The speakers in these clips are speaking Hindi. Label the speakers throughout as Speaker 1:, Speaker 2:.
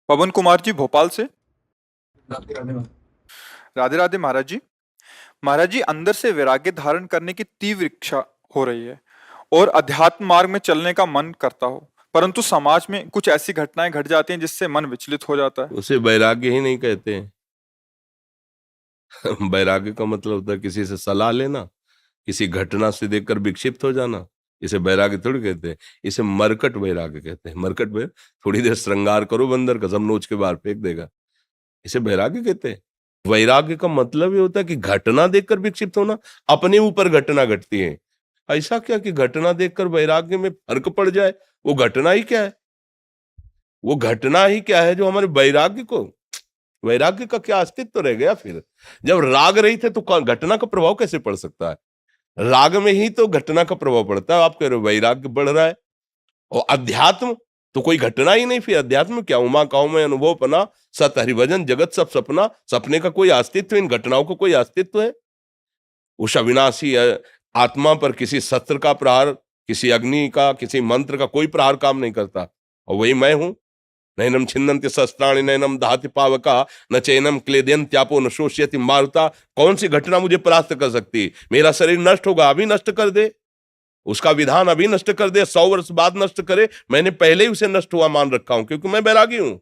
Speaker 1: पवन कुमार जी भोपाल से। राधे राधे महाराज जी। महाराज जी, अंदर से वैराग्य धारण करने की तीव्र इच्छा हो रही है और अध्यात्म मार्ग में चलने का मन करता हो, परंतु समाज में कुछ ऐसी घटनाएं घट जाती हैं जिससे मन विचलित हो जाता है।
Speaker 2: उसे वैराग्य ही नहीं कहते हैं। वैराग्य का मतलब होता है किसी से सलाह लेना, किसी घटना से देखकर विक्षिप्त हो जाना। इसे वैराग्य थोड़ी कहते हैं, इसे मरकट वैराग्य कहते हैं। मरकट में थोड़ी देर श्रृंगार करो बंदर का, सब नोच के बाहर फेंक देगा। इसे वैराग्य कहते हैं। वैराग्य का मतलब ये होता है कि घटना देखकर विक्षिप्त होना। अपने ऊपर घटना घटती है, ऐसा क्या कि घटना देखकर वैराग्य में फर्क पड़ जाए। वो घटना ही क्या है, वो घटना ही क्या है जो हमारे वैराग्य को, वैराग्य का क्या अस्तित्व रह गया फिर। जब राग रही थे तो घटना का प्रभाव कैसे पड़ सकता है। राग में ही तो घटना का प्रभाव पड़ता है। आप कह रहे हो वैराग्य बढ़ रहा है, और अध्यात्म तो कोई घटना ही नहीं। फिर अध्यात्म क्या, उमा काऊ में अनुभव पना, सत हरिभजन जगत सब सपना। सपने का कोई अस्तित्व, इन घटनाओं का कोई अस्तित्व है। उस अविनाशी आत्मा पर किसी शस्त्र का प्रहार, किसी अग्नि का, किसी मंत्र का कोई प्रहार काम नहीं करता। और वही मैं हूं। नैनम छिन्नन्ति शस्त्राणि नैनम दहति पावका न चैनम क्लेदयन्त्यापो न शोष्यति मारुता। कौन सी घटना मुझे परास्त कर सकती। मेरा शरीर नष्ट होगा, अभी नष्ट कर दे, उसका विधान अभी नष्ट कर दे, 100 वर्ष बाद नष्ट करे, मैंने पहले ही उसे नष्ट हुआ मान रखा हूं, क्योंकि मैं बैरागी हूं।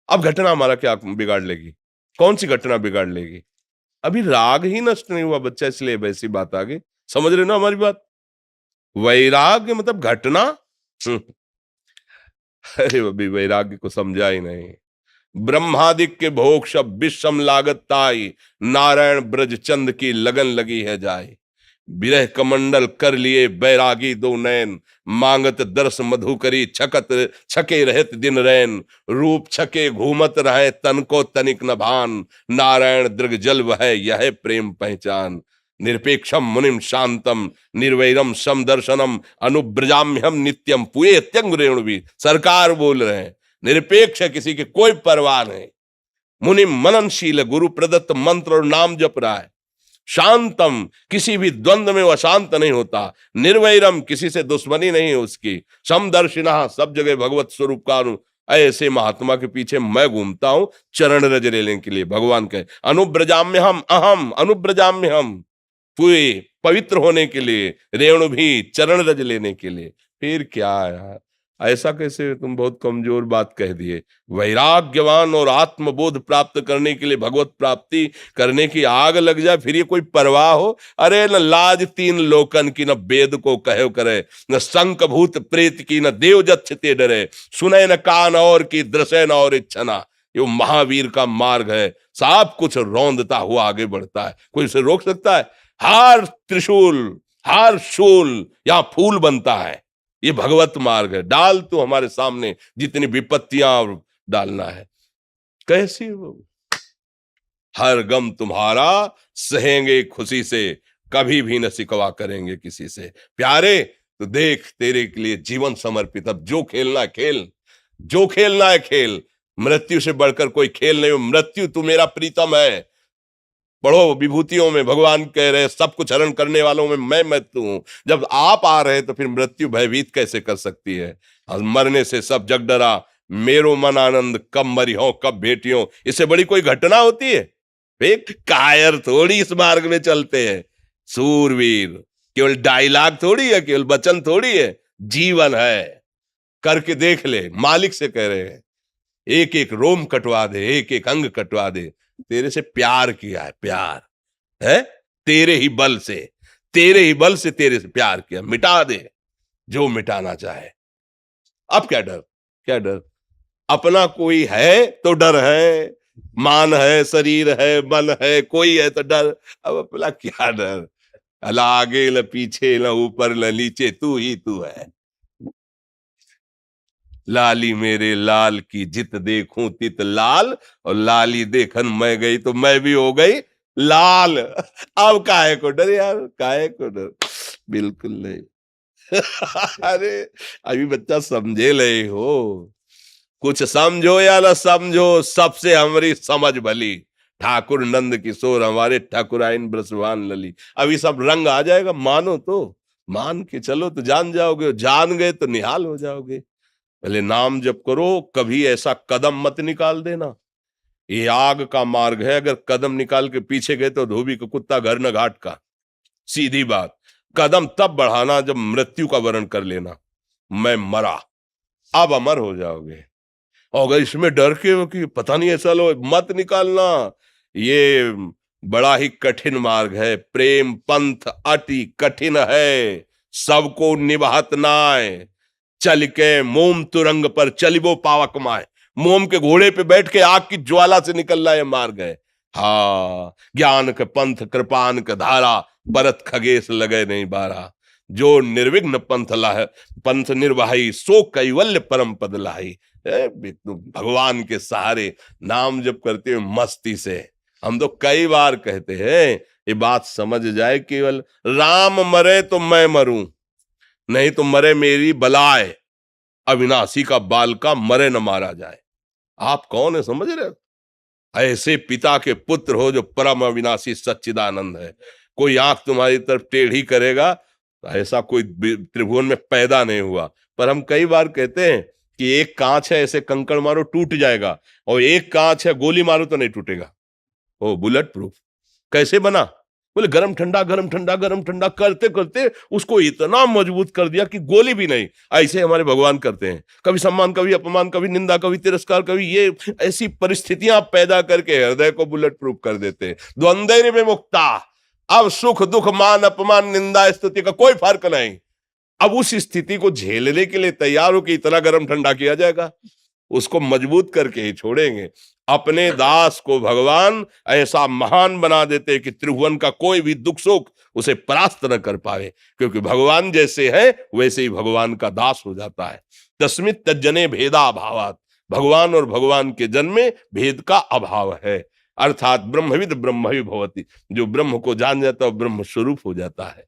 Speaker 2: अब घटना हमारा क्या बिगाड़ लेगी, कौन सी घटना बिगाड़ लेगी। अभी राग ही नष्ट नहीं हुआ बच्चा, इसलिए वैसी बात आ गई। समझ रहे ना हमारी बात। वैराग्य मतलब घटना। हम्म, अरे अभी वैराग्य को समझा ही नहीं। ब्रह्मादिक के भोग सब विषम लागत ताई, नारायण ब्रज चंद की लगन लगी है जाए। विरह कमंडल कर लिए बैरागी दो नैन, मांगत दर्श मधु करी छकत छके रहत दिन रैन। रूप छके घूमत रहे तन को तनिक न भान, नारायण दृग जल वह यह प्रेम पहचान। निरपेक्षम मुनिम शांतम निर्वैरम सम दर्शनम अनुब्रजाम्यहम नित्यम पुए त्यंग रेणुवी। सरकार बोल रहे हैं, निरपेक्ष है, किसी की कोई परवाह नहीं। मुनि मननशील, गुरु प्रदत्त मंत्र और नाम जप रहा है। शांतम, किसी भी द्वंद्व में वो अशांत नहीं होता। निर्वैरम, किसी से दुश्मनी नहीं है उसकी। समदर्शिना, सब जगह भगवत स्वरूप का ऐसे महात्मा के पीछे मैं घूमता हूं चरण रज लेने के लिए। भगवान कहे अनुब्रजाम्य हम, अहम अनुब्रजाम्य हम, पूरे पवित्र होने के लिए, रेणु भी चरण रज लेने के लिए। फिर क्या यार, ऐसा कैसे तुम बहुत कमजोर बात कह दिए। वैराग्यवान और आत्मबोध प्राप्त करने के लिए भगवत प्राप्ति करने की आग लग जाए, फिर ये कोई परवाह हो। अरे न लाज तीन लोकन की, न वेद को कहो करे, न शंख भूत प्रेत की, न देव जच्छते डरे। सुने न कान और की, दृश्य न और इच्छना। ये महावीर का मार्ग है, सब कुछ रौंदता हुआ आगे बढ़ता है, कोई उसे रोक सकता है। हार त्रिशूल, हार शूल, यहां फूल बनता है। ये भगवत मार्ग है। डाल तो हमारे सामने जितनी विपत्तियां डालना है, कैसी वो हर गम तुम्हारा सहेंगे खुशी से, कभी भी न सिकवा करेंगे किसी से। प्यारे तो देख, तेरे के लिए जीवन समर्पित। अब जो खेलना है खेल, जो खेलना है खेल। मृत्यु से बढ़कर कोई खेल नहीं। मृत्यु तू मेरा प्रीतम है। पढ़ो विभूतियों में भगवान कह रहे सब कुछ हरण करने वालों में मैं मृत्यु हूं। जब आप आ रहे तो फिर मृत्यु भयभीत कैसे कर सकती है। और मरने से सब जग डरा, मेरो मन आनंद कब मरी हो कब भेटियो। इससे बड़ी कोई घटना होती है। एक कायर थोड़ी इस मार्ग में चलते हैं, सूरवीर। केवल डायलॉग थोड़ी है, केवल वचन थोड़ी है, जीवन है। करके देख ले, मालिक से कह रहे हैं। एक एक रोम कटवा दे, एक एक अंग कटवा दे। तेरे से प्यार किया है, प्यार है तेरे ही बल से, तेरे ही बल से तेरे से प्यार किया। मिटा दे जो मिटाना चाहे। अब क्या डर, क्या डर। अपना कोई है तो डर है, मान है, शरीर है, मन है, कोई है तो डर। अब अपना क्या डर। अला आगे न पीछे, न ऊपर न नीचे, तू ही तू है। लाली मेरे लाल की जित देखूं तित लाल, और लाली देखन मैं गई तो मैं भी हो गई लाल। अब काहे को डर यार, काहे को डर, बिल्कुल नहीं। अरे अभी बच्चा समझे ले हो, कुछ समझो या ना समझो, सबसे हमारी समझ भली। ठाकुर नंद किशोर हमारे ठाकुराइन ब्रसवान लली। अभी सब रंग आ जाएगा, मानो तो मान के चलो तो जान जाओगे, जान गए तो निहाल हो जाओगे। पहले नाम जप करो, कभी ऐसा कदम मत निकाल देना। ये आग का मार्ग है, अगर कदम निकाल के पीछे गए तो धोबी का कुत्ता घर न घाट का। सीधी बात। कदम तब बढ़ाना जब मृत्यु का वर्ण कर लेना, मैं मरा, अब अमर हो जाओगे। और अगर इसमें डर के हो कि पता नहीं ऐसा लो, मत निकालना। ये बड़ा ही कठिन मार्ग है। प्रेम पंथ अति कठिन है, सबको निभात नाय। चल के मोम तुरंग पर चलिबो पावक माय। मोम के घोड़े पे बैठ के आग की ज्वाला से निकल रहा है मार्ग है। हाँ, ज्ञान के पंथ कृपान के धारा, भरत खगेश लगे नहीं बारा। जो निर्विघ्न पंथ निर्वाही, सो कैवल्य परम पद लाही। भगवान के सहारे नाम जप करते हुए मस्ती से। हम तो कई बार कहते हैं, ये बात समझ जाए, केवल राम मरे तो मैं मरूं, नहीं तो मरे मेरी बलाए। अविनाशी का बाल का मरे न मारा जाए। आप कौन है, समझ रहे हो? ऐसे पिता के पुत्र हो जो परम अविनाशी सच्चिदानंद है। कोई आंख तुम्हारी तरफ टेढ़ी करेगा, ऐसा कोई त्रिभुवन में पैदा नहीं हुआ। पर हम कई बार कहते हैं कि एक कांच है, ऐसे कंकड़ मारो टूट जाएगा, और एक कांच है गोली मारो तो नहीं टूटेगा। ओ बुलेट प्रूफ कैसे बना? बोले गरम ठंडा गरम ठंडा गरम ठंडा करते करते उसको इतना मजबूत कर दिया कि गोली भी नहीं। ऐसे हमारे भगवान करते हैं, कभी सम्मान, कभी अपमान, कभी निंदा, कभी तिरस्कार, कभी ये ऐसी परिस्थितियां पैदा करके हृदय को बुलेट प्रूफ कर देते हैं। द्वंद्व में मुक्ता, अब सुख दुख मान अपमान निंदा स्तुति का कोई फर्क नहीं। अब उस स्थिति को झेलने के लिए तैयार हो कि इतना गरम ठंडा किया जाएगा, उसको मजबूत करके ही छोड़ेंगे। अपने दास को भगवान ऐसा महान बना देते कि त्रिभुवन का कोई भी दुख सुख उसे परास्त न कर पाए, क्योंकि भगवान जैसे है वैसे ही भगवान का दास हो जाता है। तस्मित् तज्जने भेदा अभावात्, भगवान और भगवान के जन्म में भेद का अभाव है। अर्थात ब्रह्मविद ब्रह्मवि भवति, जो ब्रह्म को जान जाता है ब्रह्म स्वरूप हो जाता है।